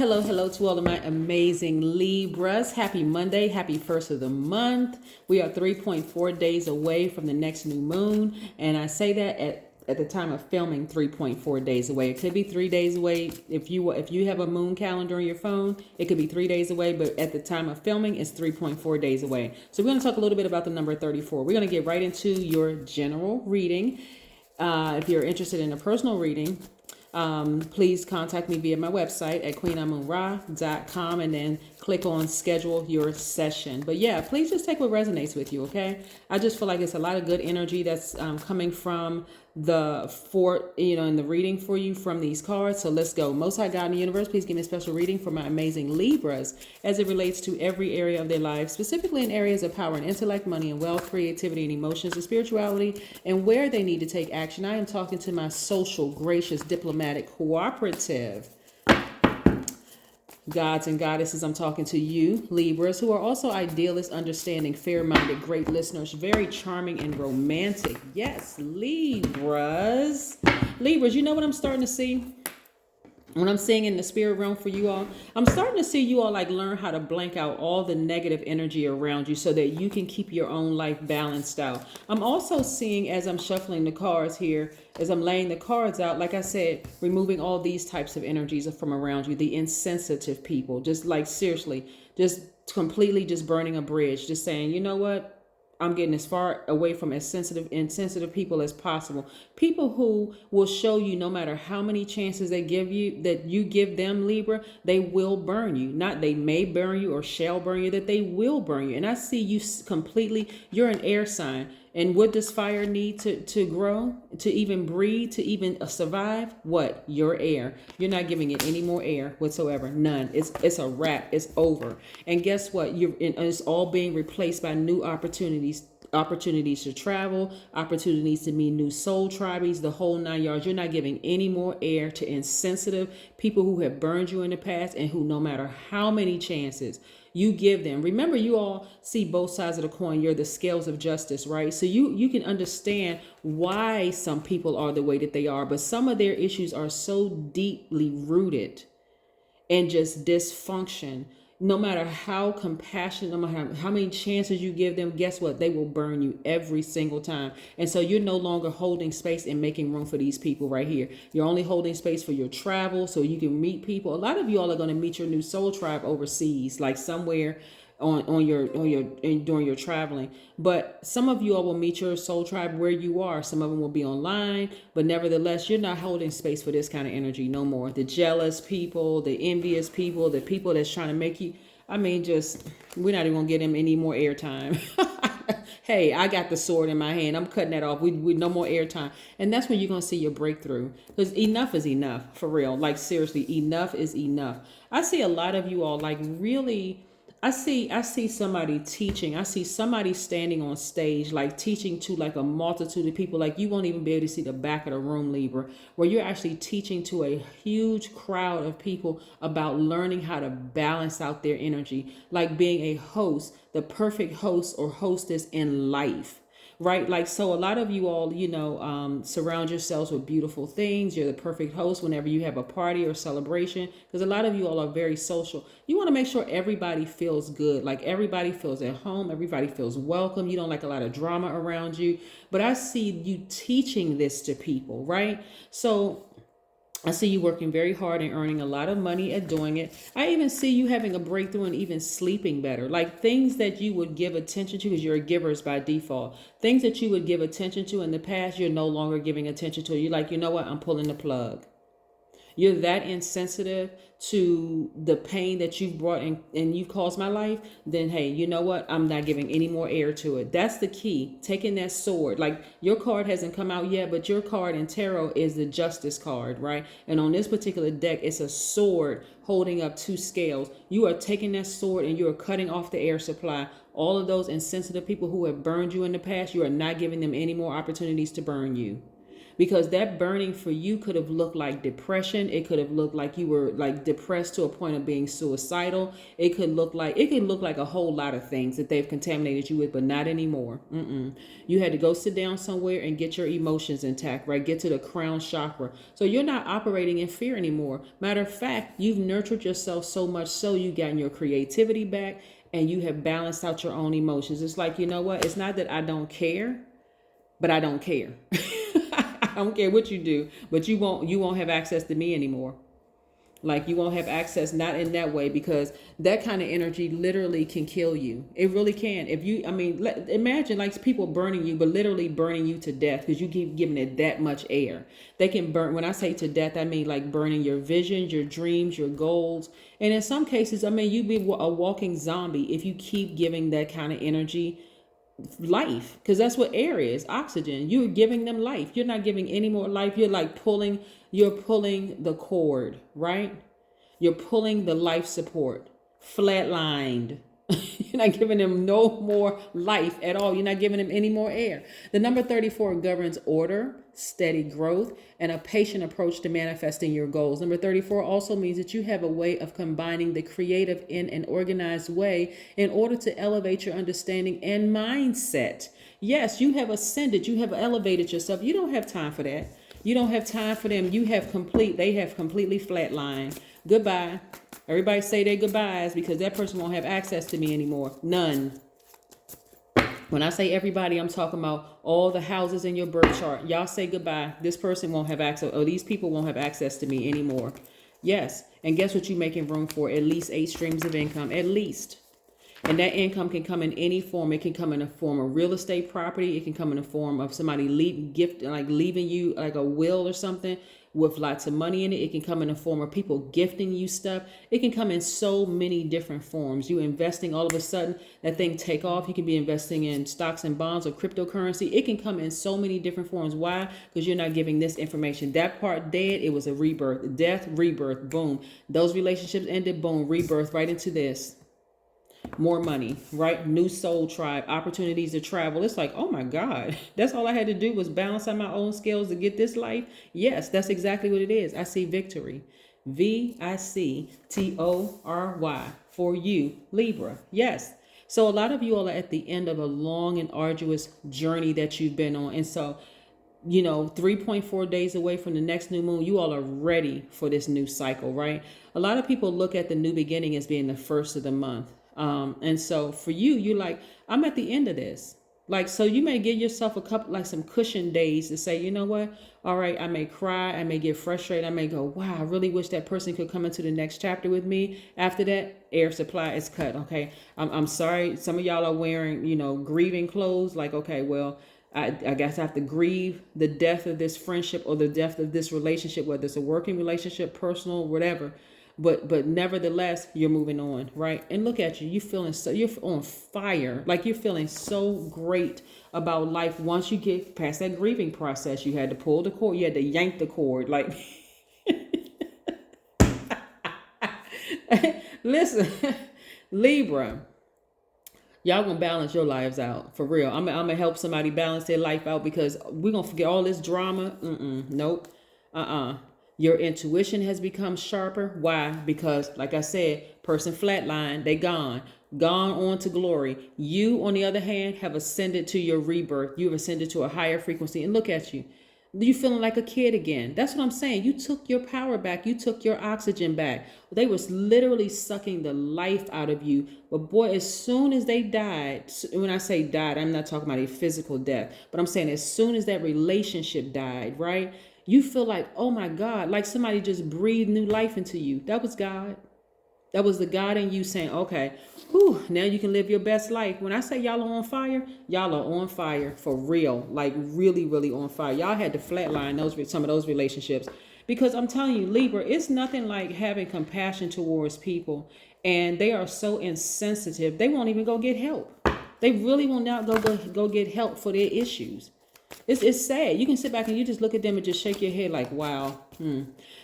Hello to all of my amazing Libras. Happy Monday. Happy first of the month. We are 3.4 days away from the next new moon. And I say that at the time of filming, 3.4 days away. It could be 3 days away. If you have a moon calendar on your phone, it could be 3 days away. But at the time of filming, it's 3.4 days away. So we're going to talk a little bit about the number 34. We're going to get right into your general reading. If you're interested in a personal reading, please contact me via my website at queenamunra.com and then click on schedule your session. But yeah, please just take what resonates with you, okay? I just feel like it's a lot of good energy that's coming from in the reading for you from these cards. So let's go. Most High God in the universe, please give me a special reading for my amazing Libras as it relates to every area of their life, specifically in areas of power and intellect, money and wealth, creativity and emotions and spirituality, and where they need to take action. I am talking to my social, gracious, diplomatic, cooperative gods and goddesses. I'm talking to you, Libras, who are also idealists, understanding, fair-minded, great listeners, very charming and romantic. Yes, Libras. Libras, you know what I'm starting to see? When I'm seeing in the spirit realm for you all, I'm starting to see you all like learn how to blank out all the negative energy around you so that you can keep your own life balanced out. I'm also seeing, as I'm shuffling the cards here, as I'm laying the cards out, like I said, removing all these types of energies from around you, the insensitive people, just like seriously, just completely just burning a bridge, just saying, you know what? I'm getting as far away from insensitive people as possible. People who will show you no matter how many chances they give you, that you give them, Libra, they will burn you. Not they may burn you or shall burn you, that they will burn you. And I see you completely, you're an air sign. And what does fire need to grow, to even breathe, to even survive? What? Your air. You're not giving it any more air whatsoever. None. It's a wrap. It's over. And guess what? It's all being replaced by new opportunities to travel, opportunities to meet new soul tribes, the whole 9 yards. You're not giving any more air to insensitive people who have burned you in the past and who, no matter how many chances you give them. Remember, you all see both sides of the coin. You're the scales of justice, right? So you can understand why some people are the way that they are, but some of their issues are so deeply rooted in just dysfunction. No matter how compassionate, no matter how many chances you give them, guess what? They will burn you every single time. And so you're no longer holding space and making room for these people right here. You're only holding space for your travel so you can meet people. A lot of you all are going to meet your new soul tribe overseas, like somewhere during your traveling. But some of you all will meet your soul tribe where you are. Some of them will be online, but nevertheless, you're not holding space for this kind of energy no more. The jealous people, the envious people, the people that's trying to make you, we're not even gonna get them any more airtime. Hey, I got the sword in my hand. I'm cutting that off. We no more airtime. And that's when you're gonna see your breakthrough. Because enough is enough, for real. Like seriously, enough is enough. I see a lot of you all like really, I see somebody teaching. I see somebody standing on stage, like teaching to like a multitude of people. Like you won't even be able to see the back of the room, Libra, where you're actually teaching to a huge crowd of people about learning how to balance out their energy, like being a host, the perfect host or hostess in life. Right? Like, so a lot of you all, surround yourselves with beautiful things. You're the perfect host whenever you have a party or celebration, because a lot of you all are very social. You want to make sure everybody feels good. Like everybody feels at home. Everybody feels welcome. You don't like a lot of drama around you, but I see you teaching this to people, right? So I see you working very hard and earning a lot of money at doing it. I even see you having a breakthrough and even sleeping better. Like things that you would give attention to, because you're a giver by default. Things that you would give attention to in the past, you're no longer giving attention to. You're like, you know what? I'm pulling the plug. You're that insensitive to the pain that you've brought in and you've caused my life, then hey, you know what? I'm not giving any more air to it. That's the key. Taking that sword. Like your card hasn't come out yet, but your card in tarot is the justice card, right? And on this particular deck, it's a sword holding up two scales. You are taking that sword and you are cutting off the air supply. All of those insensitive people who have burned you in the past, you are not giving them any more opportunities to burn you. because that burning for you could have looked like depression. It could have looked like you were like depressed to a point of being suicidal. It could look like a whole lot of things that they've contaminated you with, but not anymore. You had to go sit down somewhere and get your emotions intact, right? Get to the crown chakra. So you're not operating in fear anymore. Matter of fact, you've nurtured yourself so much so you've gotten your creativity back and you have balanced out your own emotions. It's like, you know what? It's not that I don't care, but I don't care. I don't care what you do, but you won't have access to me anymore. Like you won't have access, not in that way, because that kind of energy literally can kill you. It really can. Imagine like people burning you, but literally burning you to death because you keep giving it that much air. They can burn. When I say to death, I mean like burning your visions, your dreams, your goals. And in some cases, you'd be a walking zombie if you keep giving that kind of energy life, because that's what air is, oxygen. You're giving them life. You're not giving any more life. You're pulling the cord, right? You're pulling the life support, flatlined. You're not giving them no more life at all. You're not giving them any more air. The number 34 governs order, steady growth, and a patient approach to manifesting your goals. Number 34 also means that you have a way of combining the creative in an organized way in order to elevate your understanding and mindset. Yes, you have ascended. You have elevated yourself. You don't have time for that. You don't have time for them. They have completely flatlined. Goodbye. Everybody say their goodbyes because that person won't have access to me anymore. None. When I say everybody, I'm talking about all the houses in your birth chart. Y'all say goodbye. This person won't have access, or these people won't have access to me anymore. Yes. And guess what you're making room for? At least 8 streams of income. At least. And that income can come in any form. It can come in a form of real estate property. It can come in a form of somebody leaving you like a will or something with lots of money in it. It can come in a form of people gifting you stuff. It can come in so many different forms. You investing, all of a sudden that thing take off. You can be investing in stocks and bonds or cryptocurrency. It can come in so many different forms. Why? Because you're not giving this information. That part dead. It was a rebirth, death, rebirth, boom. Those relationships ended, boom, rebirth right into this. More money, right? New soul tribe, opportunities to travel. It's like, oh my God, that's all I had to do was balance out my own scales to get this life. Yes, that's exactly what it is. I see victory. VICTORY for you, Libra. Yes. So a lot of you all are at the end of a long and arduous journey that you've been on. And so, 3.4 days away from the next new moon, you all are ready for this new cycle, right? A lot of people look at the new beginning as being the first of the month. And so for you, you're like, I'm at the end of this. Like, so you may give yourself a couple, like some cushion days to say, you know what? All right, I may cry. I may get frustrated. I may go, wow, I really wish that person could come into the next chapter with me. After that, air supply is cut. Okay. I'm sorry. Some of y'all are wearing, grieving clothes. Like, okay, well, I guess I have to grieve the death of this friendship or the death of this relationship, whether it's a working relationship, personal, whatever. But nevertheless, you're moving on, right? And look at you. You're on fire. Like you're feeling so great about life. Once you get past that grieving process, you had to pull the cord. You had to yank the cord. Like, listen, Libra, y'all gonna balance your lives out for real. I'm gonna help somebody balance their life out because we're gonna forget all this drama. Nope. Your intuition has become sharper. Why? Because, like I said, person flatline, they gone on to glory. You, on the other hand, have ascended to your rebirth. You've ascended to a higher frequency. And look at you. You feeling like a kid again. That's what I'm saying. You took your power back. You took your oxygen back. They was literally sucking the life out of you. But boy, as soon as they died, when I say died, I'm not talking about a physical death, but I'm saying as soon as that relationship died, right? You feel like, oh my God, like somebody just breathed new life into you. That was God. That was the God in you saying, okay, now you can live your best life. When I say y'all are on fire for real, like really, really on fire. Y'all had to flatline some of those relationships because I'm telling you, Libra, it's nothing like having compassion towards people. And they are so insensitive. They won't even go get help. They really will not go get help for their issues. It's sad. You can sit back and you just look at them and just shake your head like, wow.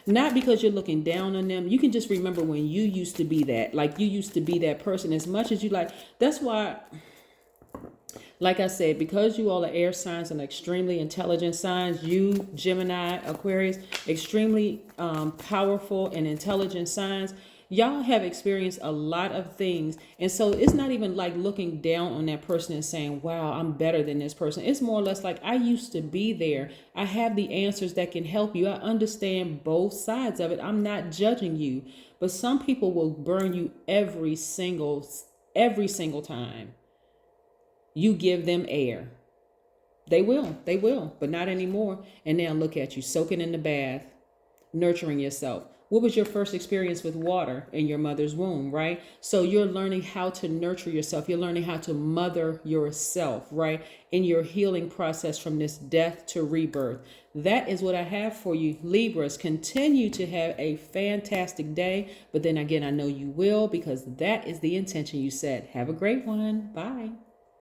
Not because you're looking down on them. You can just remember when you used to be that. Like you used to be that person as much as you like. That's why Like I said, because you all are air signs and extremely intelligent signs, you, Gemini, Aquarius, extremely powerful and intelligent signs, y'all have experienced a lot of things. And so it's not even like looking down on that person and saying, wow, I'm better than this person. It's more or less like, I used to be there. I have the answers that can help you. I understand both sides of it. I'm not judging you. But some people will burn you every single time you give them air. They will, but not anymore. And now look at you, soaking in the bath, nurturing yourself. What was your first experience with water in your mother's womb, right? So you're learning how to nurture yourself. You're learning how to mother yourself, right? In your healing process from this death to rebirth. That is what I have for you, Libras. Continue to have a fantastic day. But then again, I know you will, because that is the intention you set. Have a great one. Bye.